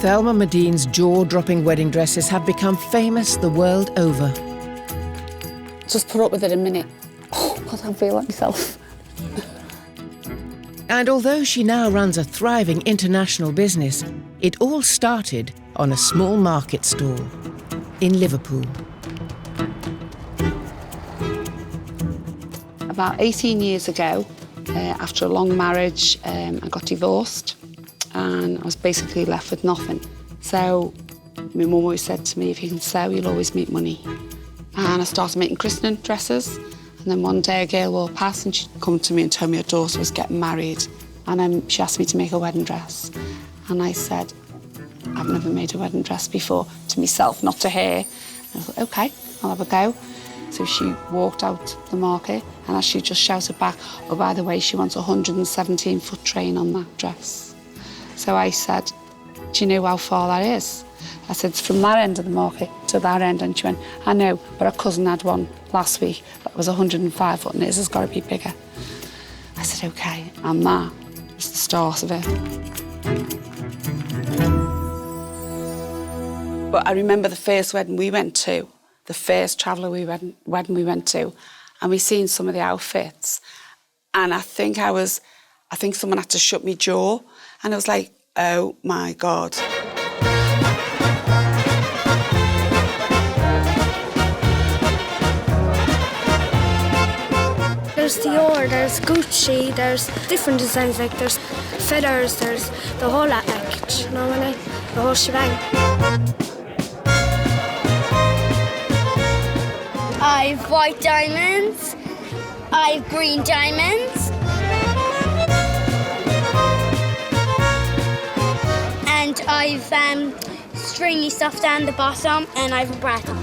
Thelma Madine's jaw-dropping wedding dresses have become famous the world over. Just put up with it a minute. Oh, I can't feel like myself. And although she now runs a thriving international business, it all started on a small market stall in Liverpool. About 18 years ago, after a long marriage, I got divorced and I was basically left with nothing. So my mum always said to me, if you can sew, you'll always make money. And I started making christening dresses. And then one day a girl walked past and she'd come to me and told me her daughter was getting married. And she asked me to make a wedding dress. And I said, I've never made a wedding dress before, to myself, not to her. And I thought, OK, I'll have a go. So she walked out the market and as she just shouted back, oh, by the way, she wants a 117-foot train on that dress. So I said, do you know how far that is? I said, it's from that end of the market to that end. And she went, I know, but our cousin had one last week that was 105 foot and his has got to be bigger. I said, OK, and that was the start of it. But I remember the first wedding we went to, the first traveller wedding we went to, and we seen some of the outfits. And I think someone had to shut me jaw. And I was like, oh my God. There's Dior, there's Gucci, there's different designs, like there's feathers, there's the whole lot, like, you know what I mean? The whole shebang. I've white diamonds, I've green diamonds, and I've stringy stuff down the bottom, and I've a bra top.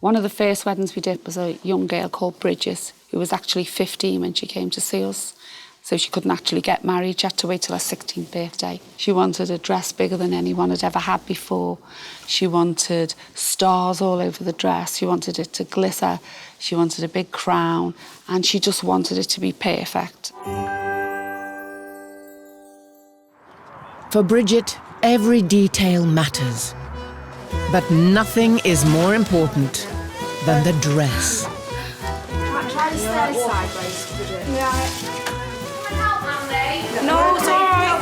One of the first weddings we did was a young girl called Bridget, who was actually 15 when she came to see us. So she couldn't actually get married. She had to wait till her 16th birthday. She wanted a dress bigger than anyone had ever had before. She wanted stars all over the dress. She wanted it to glitter. She wanted a big crown. And she just wanted it to be perfect. For Bridget, every detail matters. But nothing is more important than the dress. Try to stay sideways, Bridget. Yeah. No, it's all right.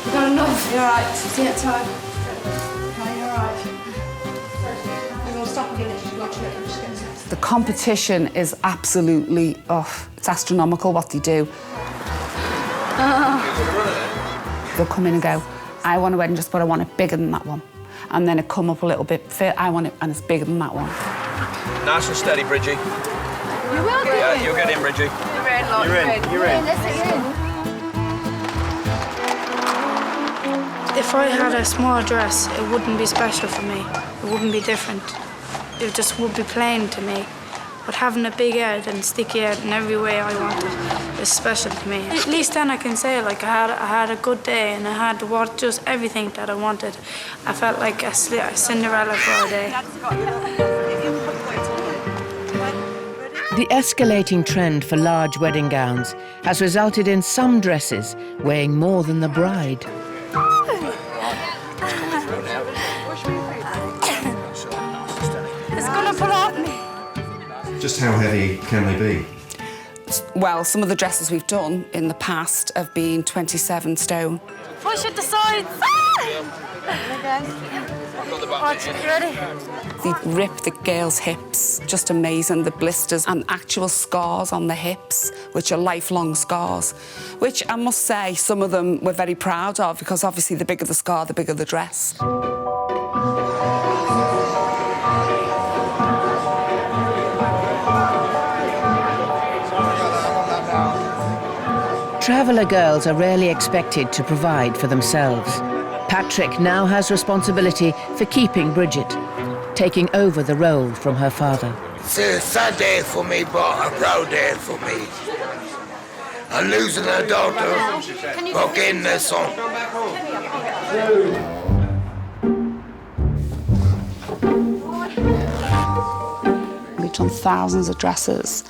We've got enough. You're all right. See you at time. Okay, you're all right. We're going to stop again if you've got to it. The competition is absolutely, it's astronomical what they do. They'll come in and go, I want a wedding dress, but I want it bigger than that one. And then it come up a little bit, I want it, and it's bigger than that one. Nice and steady, Bridgie. You will do. Yeah, you'll get in, Bridgie. You're in, Lord. You're in. Let's get in. If I had a small dress, it wouldn't be special for me. It wouldn't be different. It just would be plain to me. But having a big head and sticky head in every way I wanted is special to me. At least then I can say, like, I had a good day and I had just everything that I wanted. I felt like a Cinderella for a day. The escalating trend for large wedding gowns has resulted in some dresses weighing more than the bride. It's gonna pull off me. Just how heavy can they be? Well, some of the dresses we've done in the past have been 27 stone. Push at the sides. Watch it, ready? They rip the girls' hips, just amazing. The blisters and actual scars on the hips, which are lifelong scars, which I must say some of them we're very proud of because obviously the bigger the scar, the bigger the dress. Traveller girls are rarely expected to provide for themselves. Patrick now has responsibility for keeping Bridget, taking over the role from her father. It's a sad day for me, but a proud day for me. I'm losing a daughter, but getting a son. We've done thousands of dresses.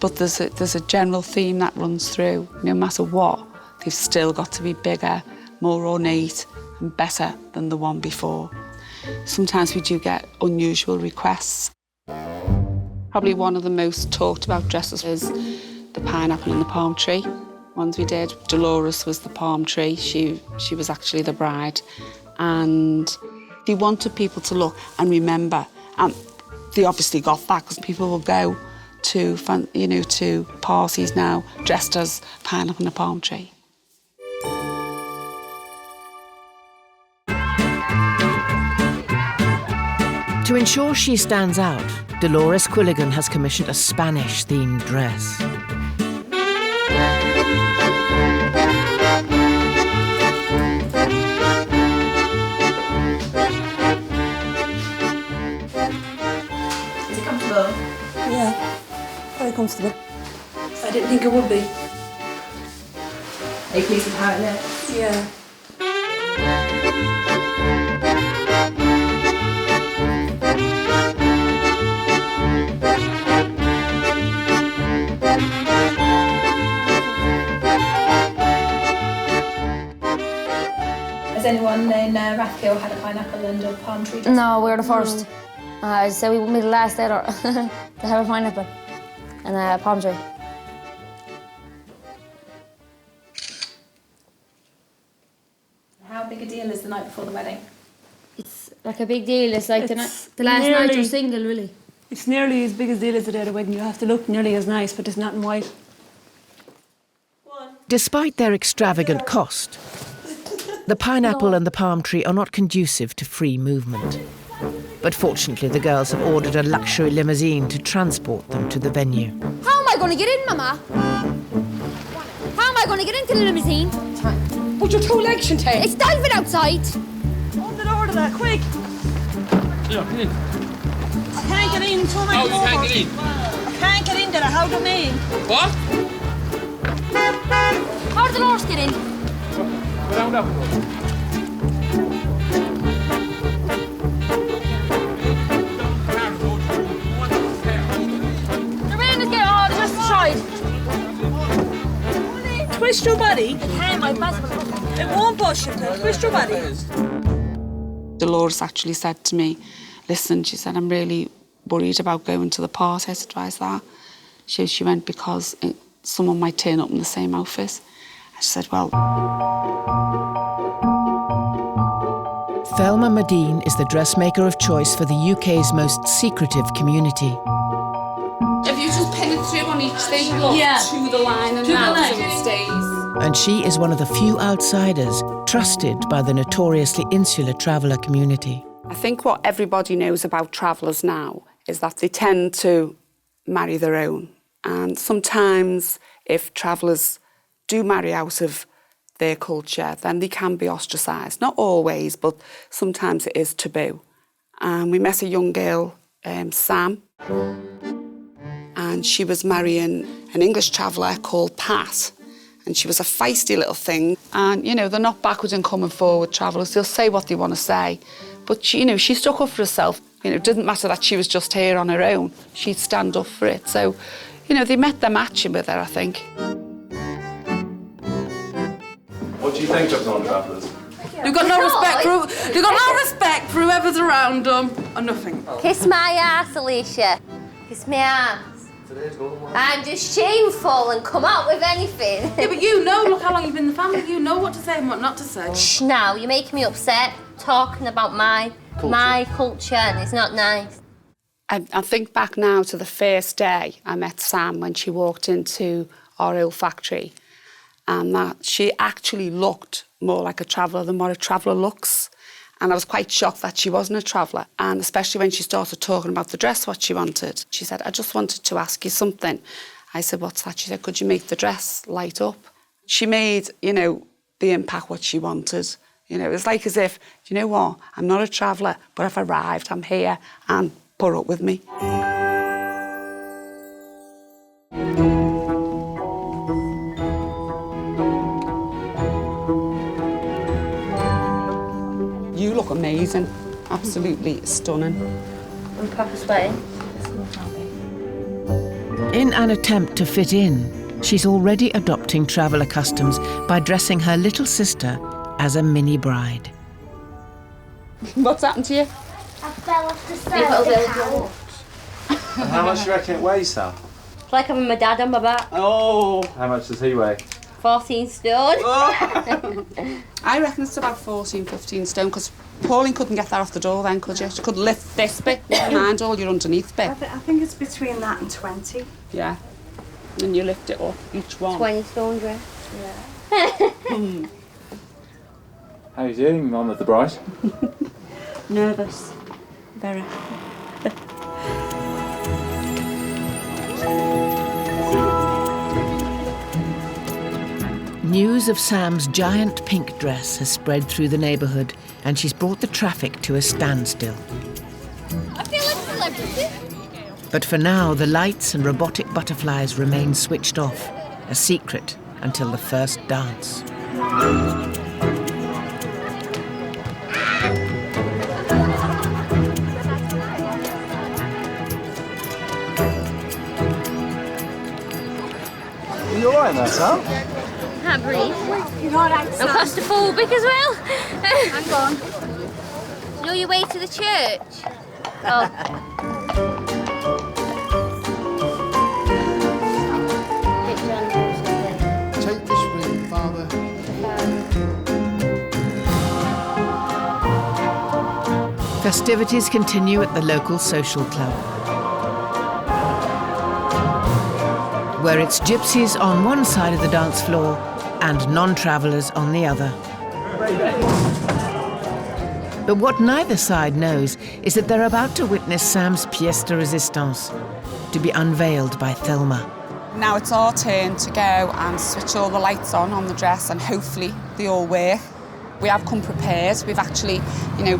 But there's a general theme that runs through. No matter what, they've still got to be bigger, more ornate and better than the one before. Sometimes we do get unusual requests. Probably one of the most talked about dresses is the pineapple and the palm tree. Ones we did. Dolores was the palm tree. She was actually the bride. And they wanted people to look and remember. And they obviously got that because people will go to, to parties now dressed as pineapple and a palm tree. To ensure she stands out, Dolores Quilligan has commissioned a Spanish-themed dress. Is it comfortable? Yeah, very comfortable. I didn't think it would be. Are you pleased with how it looks? Yeah. Has anyone in Rathkeale had a pineapple and a palm tree? No, we're the first. So we wouldn't be the last either to have a pineapple and a palm tree. How big a deal is the night before the wedding? It's like a big deal. It's like the last night you're single, really. It's nearly as big a deal as the day of the wedding. You have to look nearly as nice, but it's not in white. Despite their extravagant cost, the pineapple and the palm tree are not conducive to free movement. But fortunately, the girls have ordered a luxury limousine to transport them to the venue. How am I going to get in, Mama? How am I going to get into the limousine? Put your two legs in tape. It's diving outside. Open the door to that, quick. Yeah, come in. I can't get in. So many Oh, you can't get in? I can't get into there. How do you mean? What? How did Dolores get in? Go down that one. The rain is getting hard. Just tried. Twist your body. I can't. My back. It won't push you. Twist your body. Dolores actually said to me, listen, she said, I'm really worried about going to the party. I said, why is that? She went, because someone might turn up in the same outfit. I said, well... Thelma Medine is the dressmaker of choice for the UK's most secretive community. If you just pin it through on each thing, look, to the line and that, so it stays. And she is one of the few outsiders trusted by the notoriously insular traveller community. I think what everybody knows about travellers now is that they tend to marry their own. And sometimes if travellers do marry out of their culture, then they can be ostracised. Not always, but sometimes it is taboo. And we met a young girl, Sam, and she was marrying an English traveller called Pat. And she was a feisty little thing. And, you know, they're not backwards and coming forward travellers. They'll say what they want to say. But, she, you know, she stuck up for herself. You know, it didn't matter that she was just here on her own. She'd stand up for it. So, you know, they met their matching with her, I think. What do you think of non-travellers? You've got no respect for whoever's around them, or nothing. Kiss my ass, Alicia. Kiss my ass. I'm just shameful and come out with anything. Yeah, but you know, look how long you've been in the family. You know what to say and what not to say. Shh, now, you're making me upset talking about my culture, and it's not nice. I think back now to the first day I met Sam when she walked into our old factory, and that she actually looked more like a traveller than what a traveller looks. And I was quite shocked that she wasn't a traveller. And especially when she started talking about the dress, what she wanted. She said, I just wanted to ask you something. I said, what's that? She said, could you make the dress light up? She made, you know, the impact what she wanted. You know, it's like as if, do you know what? I'm not a traveller, but I've arrived, I'm here, and put up with me. You look amazing. Absolutely stunning. I'm Papa's wedding. In an attempt to fit in, she's already adopting traveller customs by dressing her little sister as a mini bride. What's happened to you? I fell off the side. And how much do you reckon it weighs, Sam? It's like having my dad on my back. Oh. How much does he weigh? 14 stone. I reckon it's about 14, 15 stone, because Pauline couldn't get that off the door then, could you? She could lift this bit, never mind all your underneath bit. I think it's between that and 20. Yeah. And you lift it up, each one. 20 stone dress. Yeah. How are you doing, Mum of the bride? Nervous. Very. News of Sam's giant pink dress has spread through the neighbourhood, and she's brought the traffic to a standstill. I feel like a celebrity. But for now, the lights and robotic butterflies remain switched off, a secret until the first dance. Are you alright there, Sam? Can't breathe. You're all right, I'm Sam. claustrophobic as well. Hang on. You know your way to the church? Oh. Take this ring, Father. Festivities continue at the local social club, where it's gypsies on one side of the dance floor and non-travellers on the other. But what neither side knows is that they're about to witness Sam's pièce de résistance, to be unveiled by Thelma. Now it's our turn to go and switch all the lights on the dress, and hopefully they all work. We have come prepared. We've actually,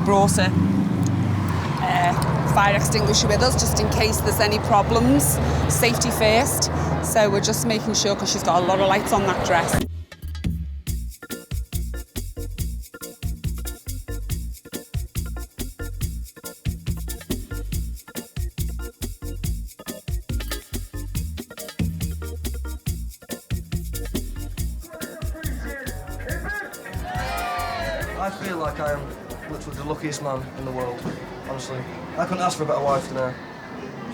brought a fire extinguisher with us just in case there's any problems. Safety first. So we're just making sure, because she's got a lot of lights on that dress. I feel like I am literally the luckiest man in the world, honestly. I couldn't ask for a better wife than her.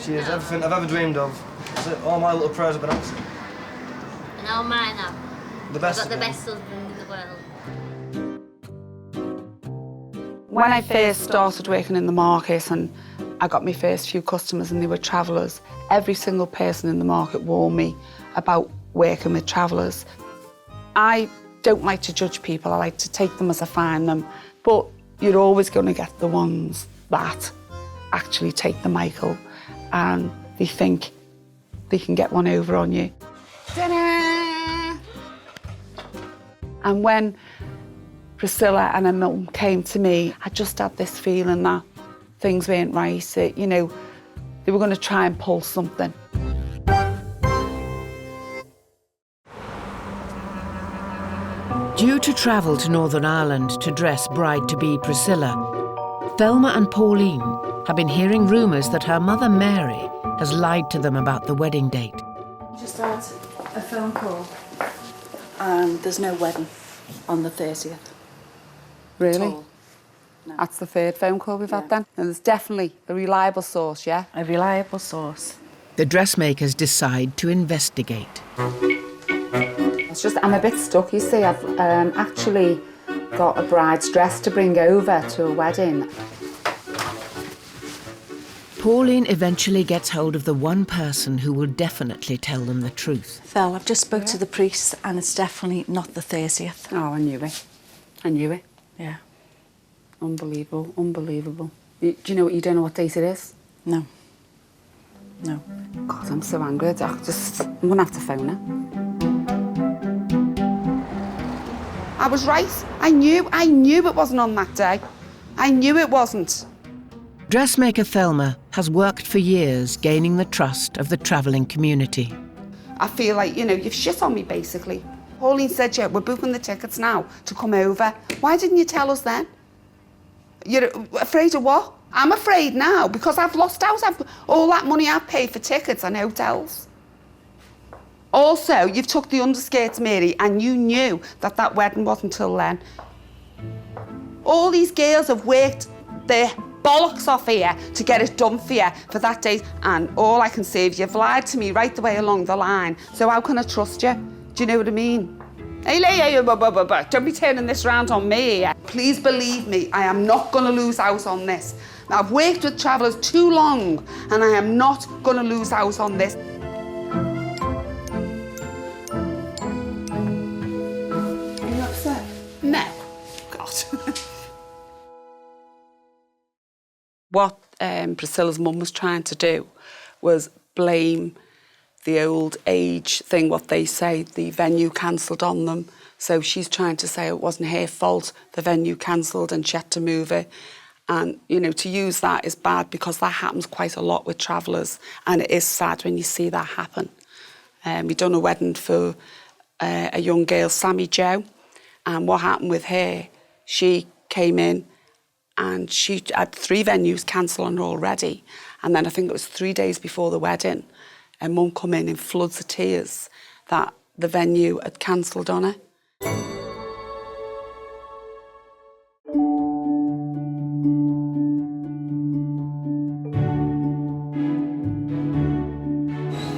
She is everything I've ever dreamed of. All my little prayers have been answered. And all mine have. The best. I've got the best husband in the world. When I first started working in the market and I got my first few customers and they were travellers, every single person in the market warned me about working with travellers. I don't like to judge people, I like to take them as I find them, but you're always going to get the ones that actually take the Michael and they think they can get one over on you. Ta-da! And when Priscilla and her mum came to me, I just had this feeling that things weren't right, they were going to try and pull something. Due to travel to Northern Ireland to dress bride-to-be Priscilla, Thelma and Pauline have been hearing rumours that her mother Mary has lied to them about the wedding date. Just had a phone call and there's no wedding on the 30th. Really? No. That's the third phone call we've had then? And there's definitely a reliable source, yeah? A reliable source. The dressmakers decide to investigate. It's just, I'm a bit stuck, you see. I've actually got a bride's dress to bring over to a wedding. Pauline eventually gets hold of the one person who will definitely tell them the truth. Phil, I've just spoke to the priest and it's definitely not the 30th. Oh, I knew it. I knew it. Yeah. Unbelievable, unbelievable. Do you know what date it is? No. No. God, I'm so angry. I'm gonna have to phone her. I was right. I knew it wasn't on that day. I knew it wasn't. Dressmaker Thelma has worked for years gaining the trust of the travelling community. I feel like, you've shit on me, basically. Pauline said, yeah, we're booking the tickets now to come over. Why didn't you tell us then? You're afraid of what? I'm afraid now because I've lost out. All that money I've paid for tickets and hotels. Also, you've took the underskirts, Mary, and you knew that that wedding wasn't till then. All these girls have worked their bollocks off here to get it done for you for that day, and all I can say is you've lied to me right the way along the line, so how can I trust you? Do you know what I mean? Hey, don't be turning this round on me. Please believe me, I am not going to lose out on this. I've worked with travellers too long, and I am not going to lose out on this. Are you upset? No. God. What Priscilla's mum was trying to do was blame the old age thing, what they say, the venue cancelled on them. So she's trying to say it wasn't her fault, the venue cancelled and she had to move it. And, you know, to use that is bad because that happens quite a lot with travellers, and it is sad when you see that happen. We done a wedding for a young girl, Sammy Jo, and what happened with her, she came in and she had 3 venues cancelled on her already. And then I think it was 3 days before the wedding, and Mum come in floods of tears that the venue had cancelled on her.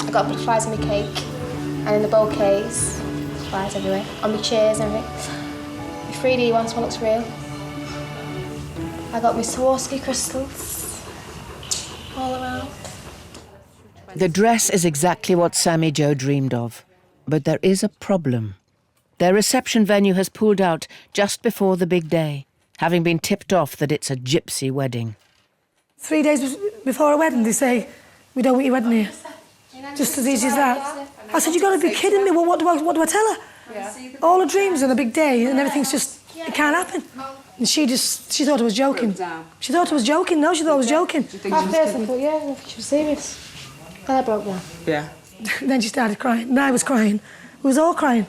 I got butterflies on my cake and in the bouquets, butterflies everywhere, on my chairs and everything. My 3D one, looks real. I got my Swarovski crystals all around. The dress is exactly what Sammy Jo dreamed of, but there is a problem. Their reception venue has pulled out just before the big day, having been tipped off that it's a gypsy wedding. 3 days before a wedding, they say, we don't want your wedding here. Just as easy as that. I said, you've got to be kidding me. Well, what do I tell her? Yeah. All her dreams on a big day and everything's just, it can't happen. And she thought I was joking. She thought I was joking. No, she thought I was joking. At first I thought, yeah, she was serious. And I broke down. Yeah. Then she started crying, and I was crying. We was all crying.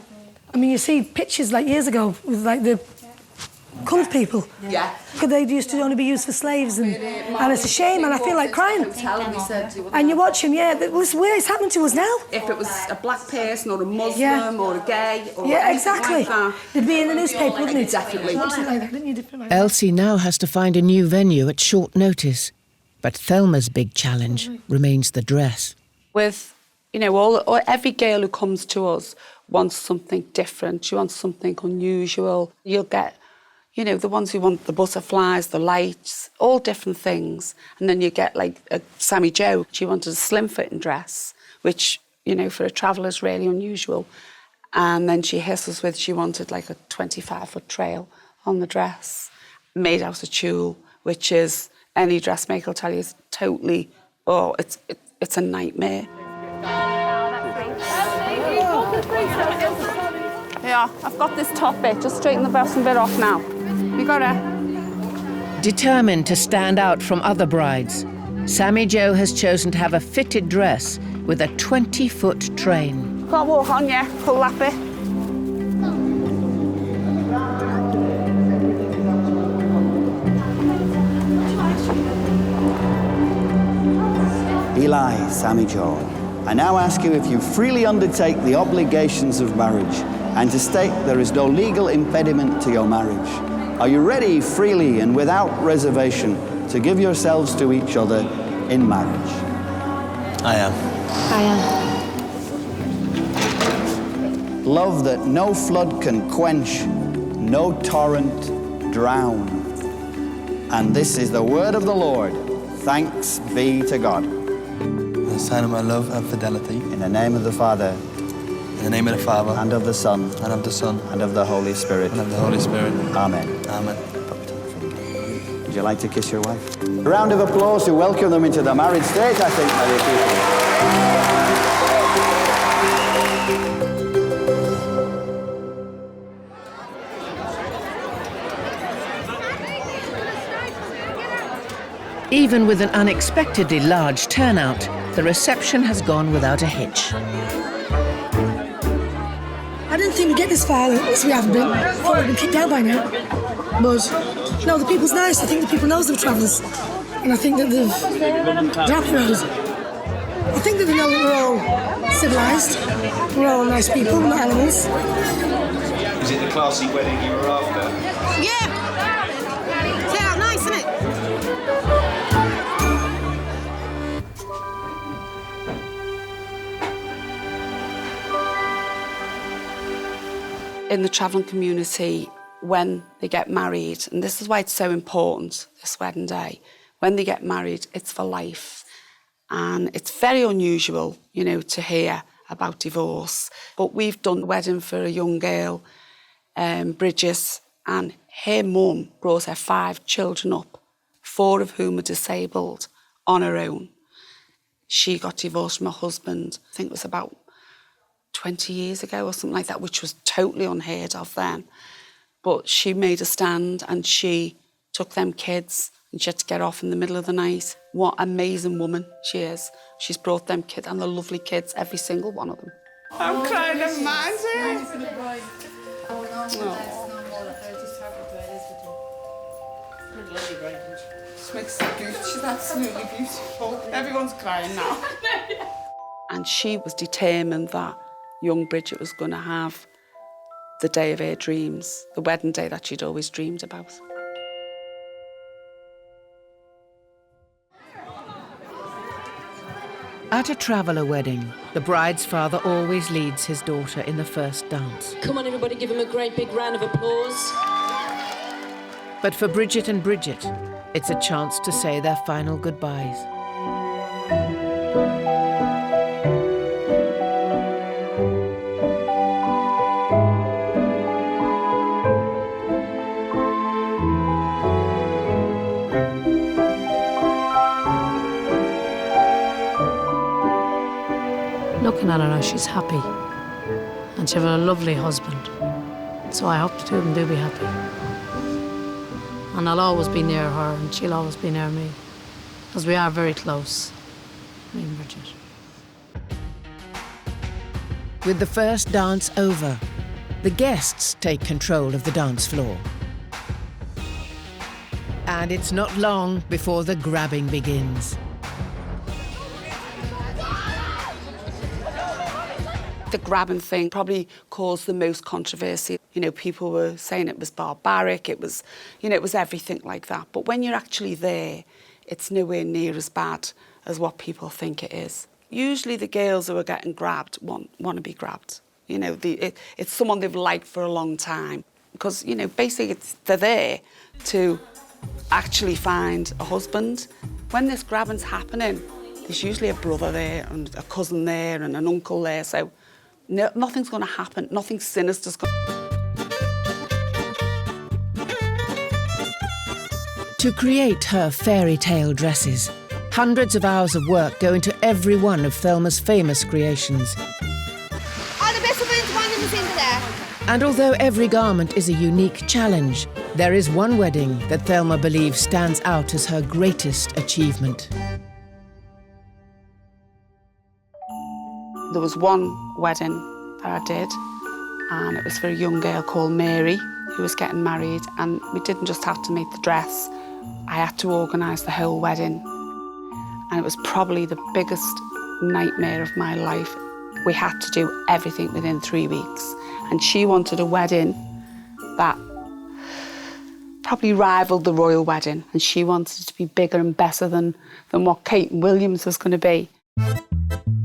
I mean, you see pictures like years ago with like the coloured people. Yeah. Because they used to only be used for slaves, and it's a shame, and I feel like crying. And you watch them, yeah, this way it's happening to us now. If it was a black person or a Muslim or a gay or exactly. Like that. It'd be in the newspaper, wouldn't it? Definitely. Something like that, didn't you? Different like Elsie now has to find a new venue at short notice, but Thelma's big challenge remains the dress. With, you know, every girl who comes to us wants something different. She wants something unusual. You'll get, you know, the ones who want the butterflies, the lights, all different things. And then you get, like, Sammy Jo. She wanted a slim-fitting dress, which, you know, for a traveller is really unusual. And then she hisses with, she wanted, like, a 25-foot trail on the dress, made out of tulle, which is, any dressmaker will tell you, is totally, it's a nightmare. Yeah, I've got this top bit. Just straighten the bottom bit off now. You got it? Determined to stand out from other brides, Sammy Jo has chosen to have a fitted dress with a 20-foot train. Can't walk on, yeah. Pull that bit. Eli, Sammy Jo, I now ask you if you freely undertake the obligations of marriage and to state there is no legal impediment to your marriage. Are you ready freely and without reservation to give yourselves to each other in marriage? I am. I am. Love that no flood can quench, no torrent drown. And this is the word of the Lord. Thanks be to God. The sign of my love and fidelity. In the name of the Father. In the name of the Father. And of the Son. And of the Son. And of the Holy Spirit. And of the Holy Spirit. Amen. Amen. Would you like to kiss your wife? A round of applause to welcome them into the marriage stage, I think, Even with an unexpectedly large turnout, the reception has gone without a hitch. I didn't think we'd get this far, as we haven't been. I thought we'd been kicked out by now. But, no, the people's nice. I think the people knows they're travellers. And I think that they're happy about us. I think that they know that we're all civilised. We're all nice people, we're not animals. Is it the classy wedding you were after? Yeah. See how nice, isn't it? In the travelling community, when they get married, and this is why it's so important, this wedding day, when they get married, it's for life. And it's very unusual, you know, to hear about divorce. But we've done a wedding for a young girl, Bridget, and her mum brought her 5 children up, 4 of whom are disabled, on her own. She got divorced from her husband, I think it was about 20 years ago or something like that, which was totally unheard of then. But she made a stand and she took them kids and she had to get off in the middle of the night. What an amazing woman she is. She's brought them kids, and they're lovely kids, every single one of them. I'm crying of magic. She makes it good. She's absolutely beautiful. Everyone's crying now. And she was determined that young Bridget was going to have the day of her dreams, the wedding day that she'd always dreamed about. At a traveller wedding, the bride's father always leads his daughter in the first dance. Come on, everybody, give him a great big round of applause. But for Bridget and Bridget, it's a chance to say their final goodbyes. Looking at her now, she's happy. And she has a lovely husband. So I hope the two of them do be happy. And I'll always be near her and she'll always be near me. Because we are very close, me and Bridget. With the first dance over, the guests take control of the dance floor. And it's not long before the grabbing begins. The grabbing thing probably caused the most controversy. You know, people were saying it was barbaric, it was, you know, it was everything like that. But when you're actually there, it's nowhere near as bad as what people think it is. Usually the girls who are getting grabbed want to be grabbed. You know, it's someone they've liked for a long time. Because, you know, basically they're there to actually find a husband. When this grabbing's happening, there's usually a brother there and a cousin there and an uncle there, so no, nothing's going to happen, nothing sinister's going To create her fairy tale dresses, hundreds of hours of work go into every one of Thelma's famous creations. Oh, the best one in the centre there. And although every garment is a unique challenge, there is one wedding that Thelma believes stands out as her greatest achievement. There was one wedding that I did, and it was for a young girl called Mary, who was getting married, and we didn't just have to make the dress, I had to organise the whole wedding. And it was probably the biggest nightmare of my life. We had to do everything within 3 weeks, and she wanted a wedding that probably rivaled the royal wedding, and she wanted it to be bigger and better than what Kate and Williams was going to be.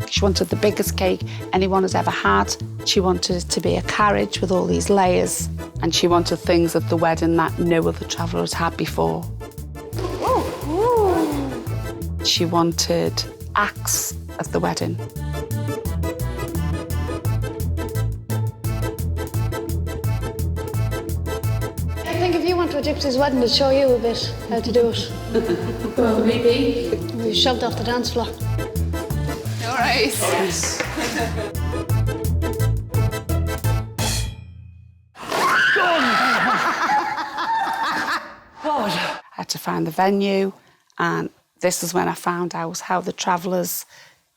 She wanted the biggest cake anyone has ever had. She wanted it to be a carriage with all these layers. And she wanted things at the wedding that no other traveller has had before. Ooh. She wanted acts at the wedding. I think if you went to a gypsy's wedding, they'd show you a bit how to do it. Well, maybe. You shoved off the dance floor. All right. Yes. I had to find the venue, and this is when I found out how the travellers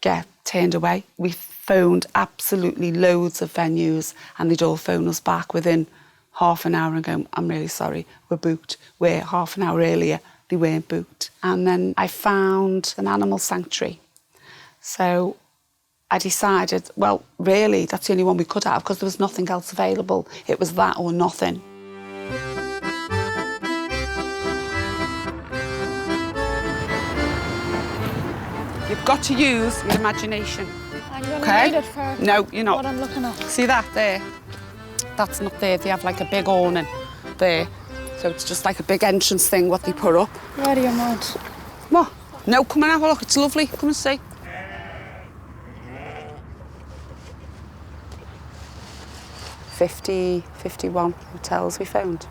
get turned away. We phoned absolutely loads of venues, and they'd all phone us back within half an hour and go, I'm really sorry, we're booked. We're half an hour earlier, they weren't booked. And then I found an animal sanctuary So I decided, well, really, that's the only one we could have because there was nothing else available. It was that or nothing. You've got to use your imagination. I'm going to Okay? need it for No, you're not. what I'm looking at. See that there? That's not there. They have like a big awning there. So it's just like a big entrance thing what they put up. Out of your mind. What? No, come and have a look. It's lovely. Come and see. $51 hotels we found.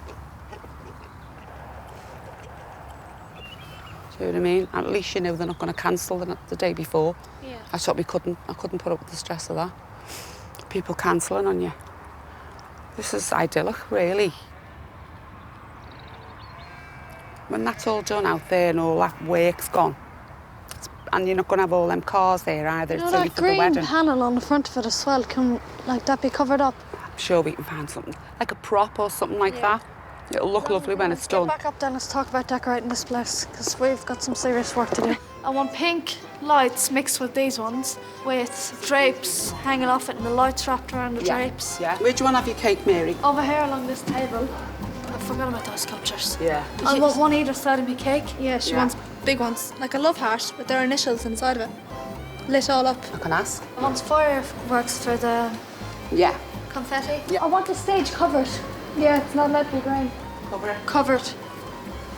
Do you know what I mean? At least you know they're not going to cancel the day before. Yeah. I thought I couldn't put up with the stress of that. People cancelling on you. This is idyllic, really. When that's all done out there and all that work's gone, and you're not going to have all them cars there either. You know it's only that for the green wedding. panel on the front of it as well, can like that be covered up? I'm sure we can find something, like a prop or something like that. It'll look lovely when it's done. Get back up then, let's talk about decorating this place, because we've got some serious work to do. I want pink lights mixed with these ones, with drapes hanging off it and the lights wrapped around the drapes. Yeah. Where do you want to have your cake, Mary? Over here along this table. I forgot about those sculptures. Yeah. I want one either side of my cake. Yeah, she wants big ones, like a love heart with their initials inside of it. Lit all up. I can ask. I want fireworks for the confetti. Yeah. I want the stage covered. Yeah, it's not allowed to be green. Cover it. Covered.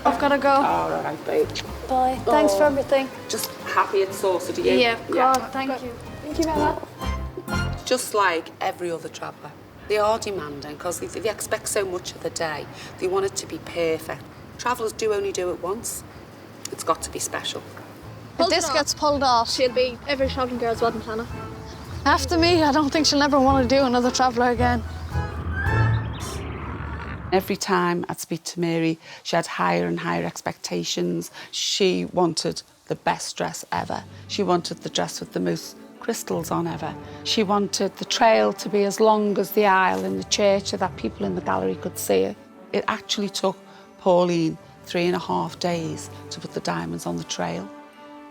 I've got to go. All right, babe. Bye. Thanks for everything. Just happy it's sorted, are you? Yeah, God, thank you. Thank you, Mama. Just like every other traveller, they are demanding because they expect so much of the day. They want it to be perfect. Travellers do only do it once. It's got to be special. If this gets pulled off, She'll be every travelling girl's wedding planner. after me, I don't think she'll ever want to do another traveller again. Every time I'd speak to Mary, she had higher and higher expectations. She wanted the best dress ever. She wanted the dress with the most crystals on ever. She wanted the trail to be as long as the aisle in the church so that people in the gallery could see it. It actually took Pauline 3.5 days to put the diamonds on the trail.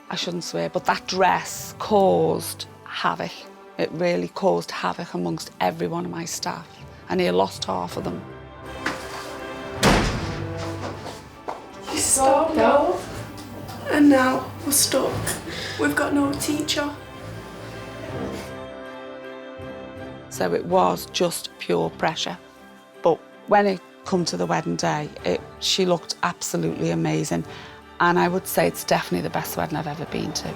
I shouldn't swear, but that dress caused havoc. It really caused havoc amongst every one of my staff, and I lost half of them. We stopped now, and now we're stuck. We've got no teacher. So it was just pure pressure. But when it come to the wedding day, she looked absolutely amazing. And I would say it's definitely the best wedding I've ever been to.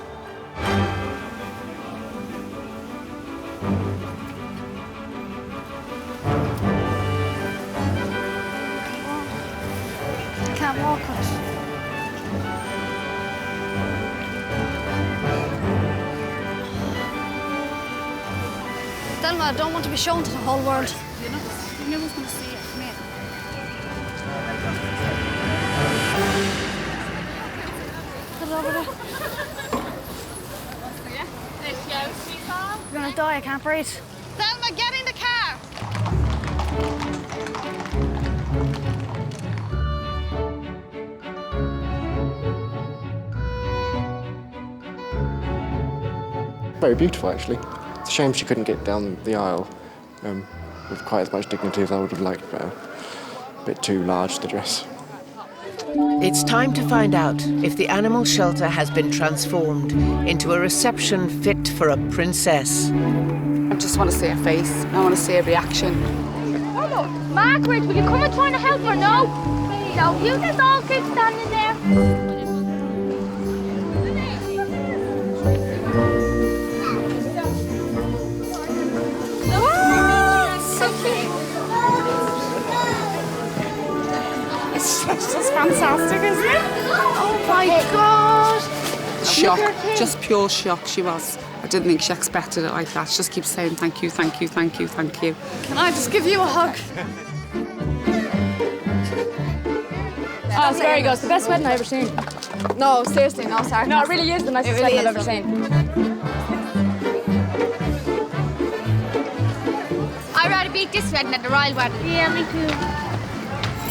I can't walk with it. Thelma, I don't want to be shown to the whole world. You know who's going to see it. Come here. Put it over there. You're gonna die, I can't breathe. Thelma, get in the car! Very beautiful, actually. It's a shame she couldn't get down the aisle with quite as much dignity as I would have liked, but a bit too large, the dress. It's time to find out if the animal shelter has been transformed into a reception fit for a princess. I just want to see her face. I want to see her reaction. Margaret, will you come and try to help her? No. No, you just all keep standing there. It's just fantastic, isn't it? Oh my God! Shock, just pure shock she was. I didn't think she expected it like that. She just keeps saying thank you, thank you, thank you, thank you. Can I just give you a hug? Oh, it's very good. It's the best wedding I've ever seen. No, seriously, no, sorry. No, it really is the nicest wedding I've ever seen. I'd rather beat this wedding than the royal wedding. Yeah, me too.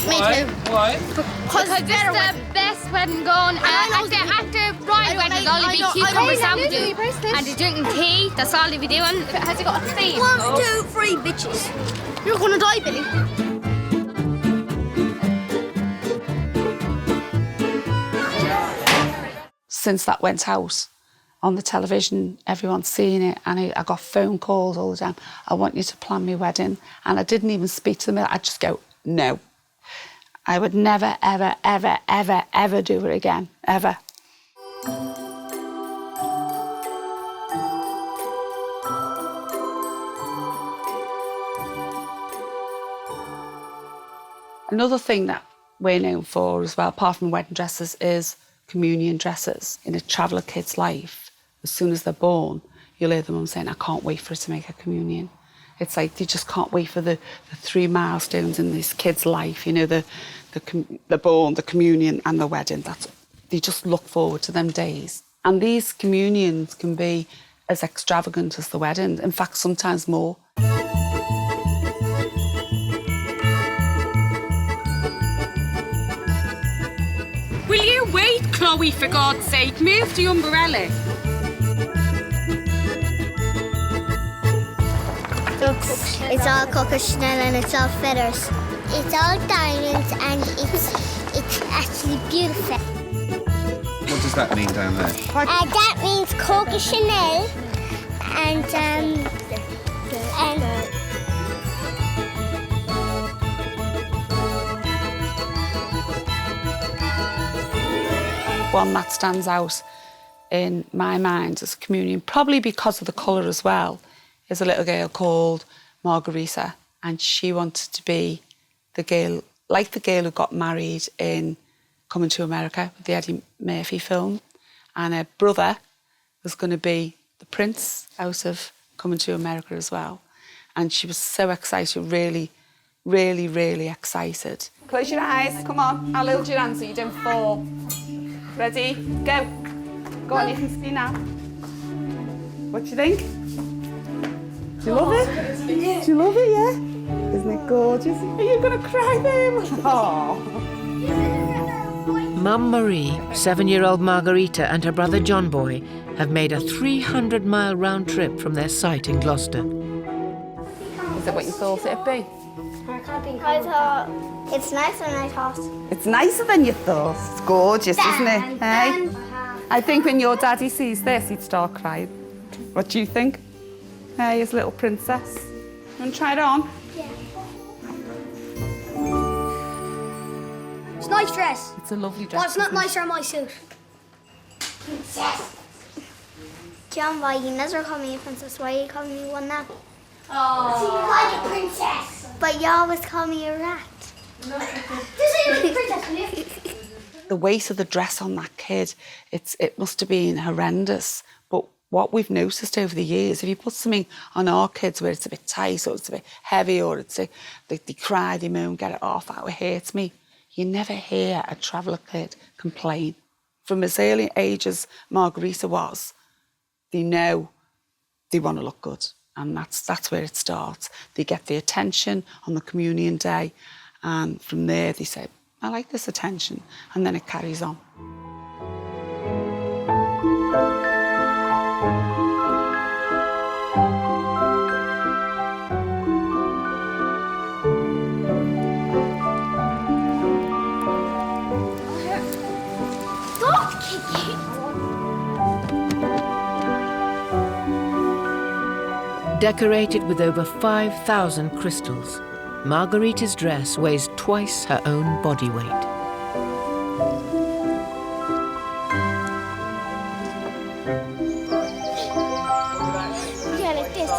Me too. Why? Because it's the best wedding going. After bride wedding, there'll only be cucumber sandwiches and they're drinking tea. That's all they'll be doing. Has he got a theme? 1, 2, 3 bitches. You're gonna die, Billy. Since that went out on the television, everyone's seen it, and I got phone calls all the time. I want you to plan my wedding. And I didn't even speak to them. I'd just go, no. I would never, ever, ever, ever, ever do it again, ever. Another thing that we're known for as well, apart from wedding dresses, is communion dresses. In a traveller kid's life, as soon as they're born, you'll hear the mum saying, I can't wait for her to make a communion. It's like they just can't wait for the 3 milestones in this kid's life, you know, the born, the communion and the wedding. They just look forward to them days. And these communions can be as extravagant as the wedding, in fact, sometimes more. Will you wait, Chloe, for God's sake? Move the umbrella. It's all Coco Chanel and it's all feathers. It's all diamonds and it's actually beautiful. What does that mean down there? That means Coco Chanel and one that stands out in my mind as a communion, probably because of the colour as well, is a little girl called Margarita, and she wanted to be the girl, like the girl who got married in Coming to America, with the Eddie Murphy film, and her brother was going to be the prince out of Coming to America as well. And she was so excited, really, really, really excited. Close your eyes, come on, I'll hold your hand so you don't fall. Ready? Go. Go on, you can see now. What do you think? Do you love it? Do you love it, yeah? Isn't it gorgeous? Are you going to cry, babe? Oh. Mum Marie, 7-year-old Margarita and her brother John Boy have made a 300-mile round trip from their site in Gloucester. Is that what you thought it'd be? I thought it's nicer than I thought. It's nicer than you thought. It's gorgeous, isn't it? Hey? I think when your daddy sees this, he'd start crying. What do you think? Hey, his little princess. You want to try it on? Yeah. It's a nice dress. It's a lovely dress. Well, it's not nicer than my suit. Princess. John, why you never call me a princess? Why you call me one now? Oh. So you're like a princess. But you always call me a rat. This ain't a princess, The weight of the dress on that kid, it must have been horrendous. But what we've noticed over the years, if you put something on our kids where it's a bit tight or it's a bit heavy or they cry, they moan, get it off, that hurts me, you never hear a traveller kid complain. From as early age as Margarita was, they know they want to look good. And that's where it starts. They get the attention on the communion day, and from there they say, I like this attention, and then it carries on. Stop kicking! Decorated with over 5,000 crystals, Margarita's dress weighs twice her own body weight. Yeah, like this.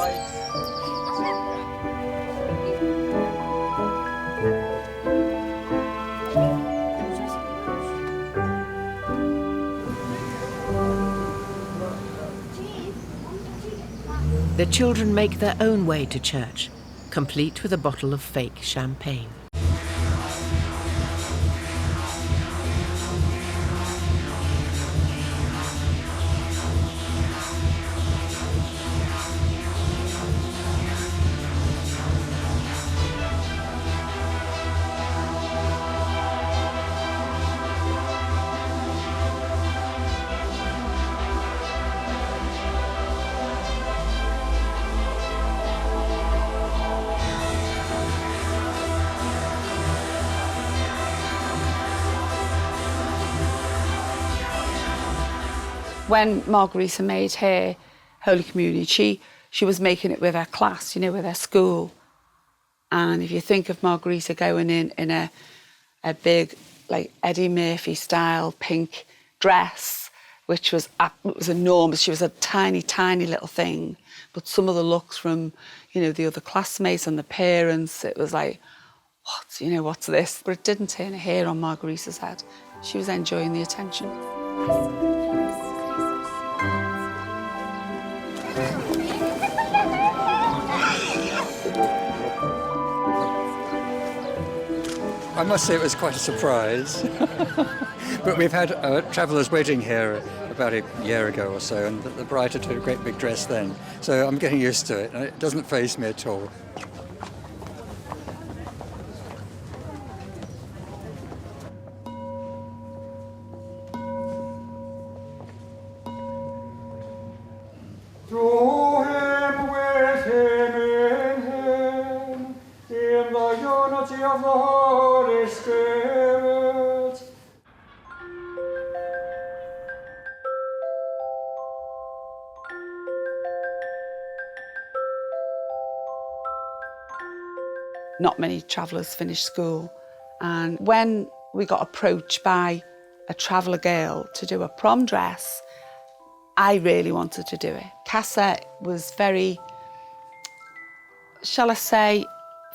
The children make their own way to church, complete with a bottle of fake champagne. When Margarita made her Holy Communion, she was making it with her class, you know, with her school. And if you think of Margarita going in a big, like, Eddie Murphy style pink dress, which was enormous. She was a tiny, tiny little thing. But some of the looks from, you know, the other classmates and the parents, it was like, what's this? But it didn't turn a hair on Margarita's head. She was enjoying the attention. I must say it was quite a surprise. But we've had a traveller's wedding here about a year ago or so, and the bride had a great big dress then. So I'm getting used to it, and it doesn't faze me at all. To him, with him, in the unity of the Holy Spirit. Not many travellers finish school, and when we got approached by a traveller girl to do a prom dress, I really wanted to do it. Casa was very, shall I say,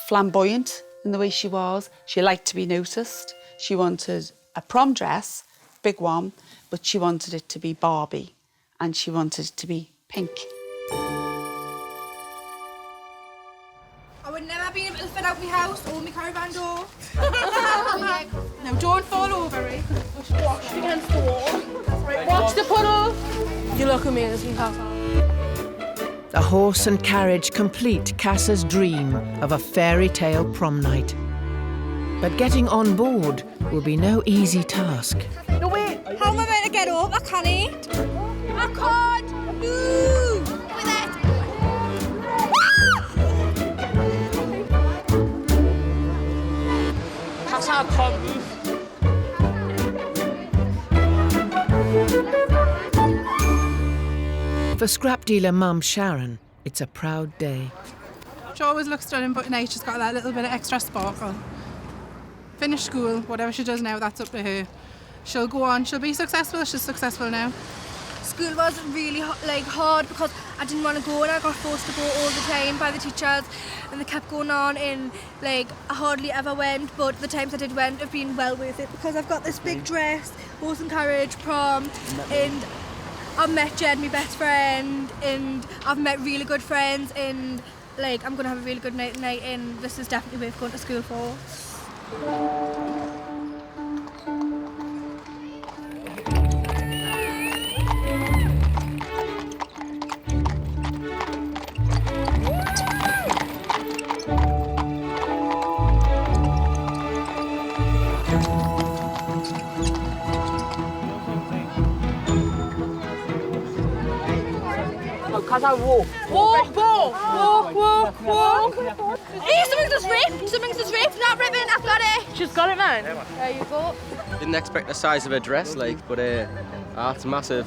flamboyant in the way she was. She liked to be noticed. She wanted a prom dress, big one, but she wanted it to be Barbie, and she wanted it to be pink. I would never be able to fit out my house or my caravan door. No, don't fall over it. Watch against the wall. Right, watch the puddle. You look at me and it's house. A horse and carriage complete Casa's dream of a fairy tale prom night. But getting on board will be no easy task. No, wait. How am I meant to get up? I can't. I can't. Move. With it. Casa, I can't move. For scrap dealer mum Sharon, it's a proud day. She always looks stunning, but tonight she's got that little bit of extra sparkle. Finish school, whatever she does now, that's up to her. She'll go on, she'll be successful, she's successful now. School was really hard because I didn't want to go and I got forced to go all the time by the teachers, and they kept going on, and I hardly ever went, but the times I did went have been well worth it because I've got this big dress, horse and carriage, prom, and I've met Jed, my best friend, and I've met really good friends, and I'm going to have a really good night tonight, and this is definitely worth going to school for. Casa, walk. Walk, walk, walk, walk, walk. Hey, something's just ripped. Something's just ripped. Not ripping. I've got it. She's got it, man. There you go. Didn't expect the size of a dress, but it's massive.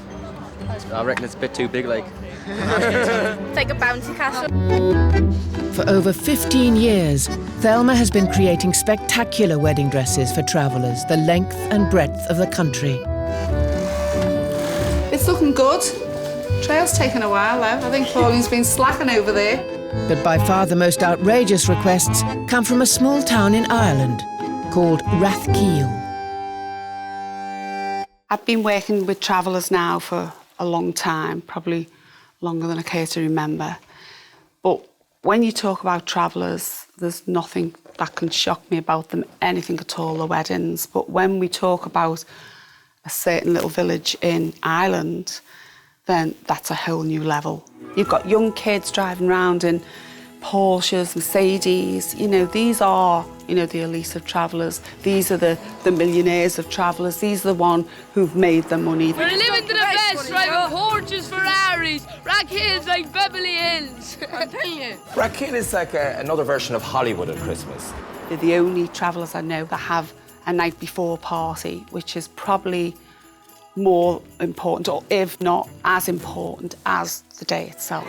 I reckon it's a bit too big, It's like a bouncy castle. For over 15 years, Thelma has been creating spectacular wedding dresses for travellers the length and breadth of the country. It's looking good. Trail's taken a while, though. I think Pauline's been slacking over there. But by far the most outrageous requests come from a small town in Ireland called Rathkeale. I've been working with travellers now for a long time, probably longer than I care to remember. But when you talk about travellers, there's nothing that can shock me about them, anything at all, the weddings. But when we talk about a certain little village in Ireland, then that's a whole new level. You've got young kids driving around in Porsches, Mercedes. These are, the elite of travellers. These are the millionaires of travellers. These are the ones who've made the money. We're living to the best, driving Porsches, Ferraris. Rathkeale's like Beverly Hills. I'm telling you. Rathkeale is like another version of Hollywood at Christmas. They're the only travellers I know that have a night before party, which is probably more important, or if not as important as the day itself.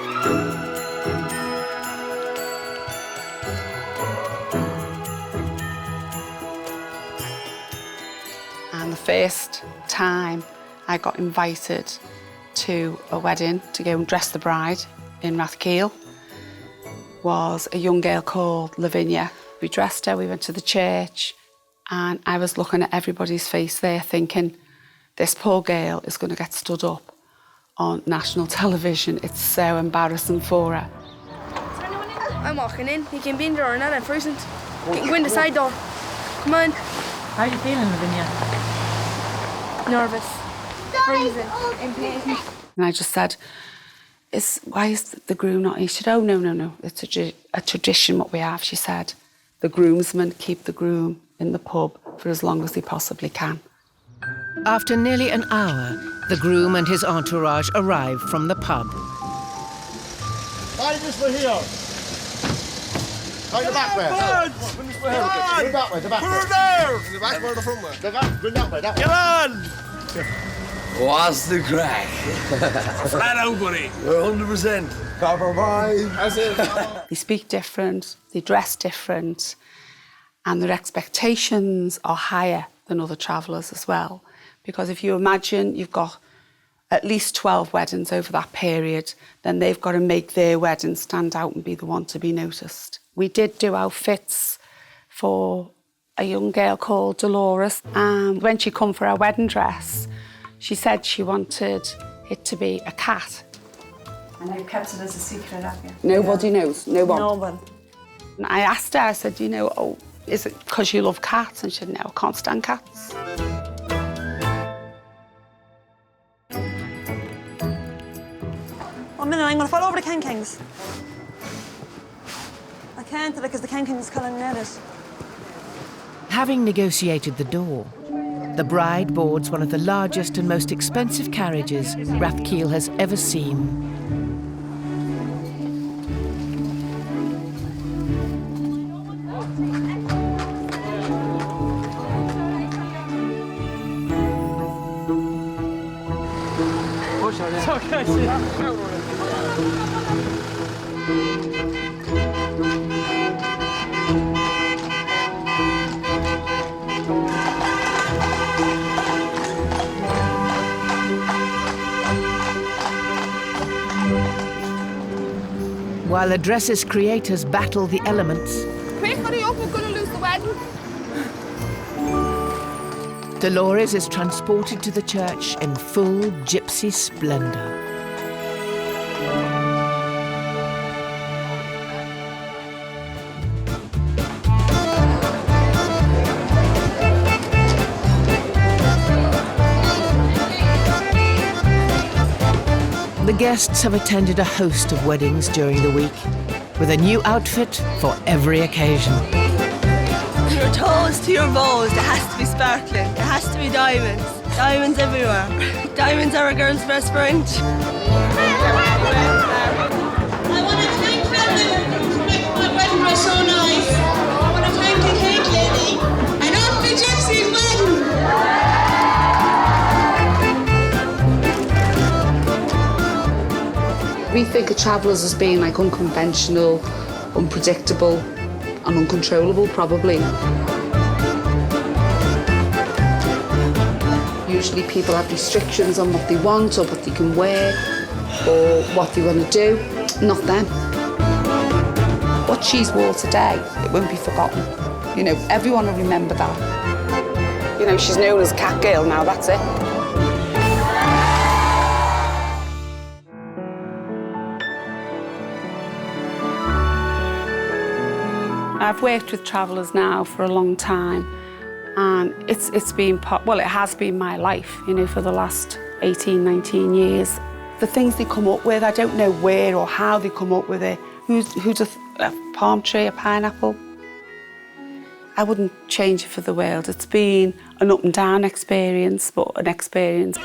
And the first time I got invited to a wedding to go and dress the bride in Rathkeale was a young girl called Lavinia. We dressed her, we went to the church, and I was looking at everybody's face there thinking, this poor girl is going to get stood up on national television. It's so embarrassing for her. I'm walking in. You can be in the door now, I'm frozen. You can go in the side door. Come on. How are you feeling, Lavinia? Nervous. Freezing. Impatient. And I just said, why is the groom not here? She said, oh, no. It's a tradition what we have. She said, the groomsmen keep the groom in the pub for as long as they possibly can. After nearly an hour, the groom and his entourage arrive from the pub. Ladies, we're here. Go the back way. The back way, the back way. Put her there! The back way or the front way? Bring that way, that way. Come on! What's the crack? Flat out, buddy. We're 100%. Cover by. That's it. They speak different, they dress different, and their expectations are higher than other travellers as well. Because if you imagine you've got at least 12 weddings over that period, then they've got to make their wedding stand out and be the one to be noticed. We did do outfits for a young girl called Dolores, and when she come for her wedding dress, she said she wanted it to be a cat. And you've kept it as a secret, have you? Nobody knows, no one. No one. And I asked her, I said, is it because you love cats? And she said, no, I can't stand cats. 1 minute, I'm going to fall over the Cant Kings. I can't because the Cant Kings calling me it. Having negotiated the door, the bride boards one of the largest and most expensive carriages Rathkeale has ever seen. It's okay. While the dress's creators battle the elements, Quick, hurry up, we're going to lose the wedding. Dolores is transported to the church in full gypsy splendour. The guests have attended a host of weddings during the week, with a new outfit for every occasion. Your toes to your bows, it has to be sparkling. It has to be diamonds. Diamonds everywhere. Diamonds are a girl's best friend. I want to thank Thelma for making my wedding dress so nice. I want to thank the cake lady and all the Gypsy's wedding. We think of travellers as being like unconventional, unpredictable and uncontrollable, probably. Usually people have restrictions on what they want or what they can wear or what they want to do. Not them. What she's wore today, it won't be forgotten. You know, everyone will remember that. You know, she's known as Cat Girl now, that's it. I've worked with travellers now for a long time, and it's been it has been my life, you know, for the last 18, 19 years. The things they come up with, I don't know where or how they come up with it. Who's a palm tree, a pineapple? I wouldn't change it for the world. It's been an up and down experience, but an experience.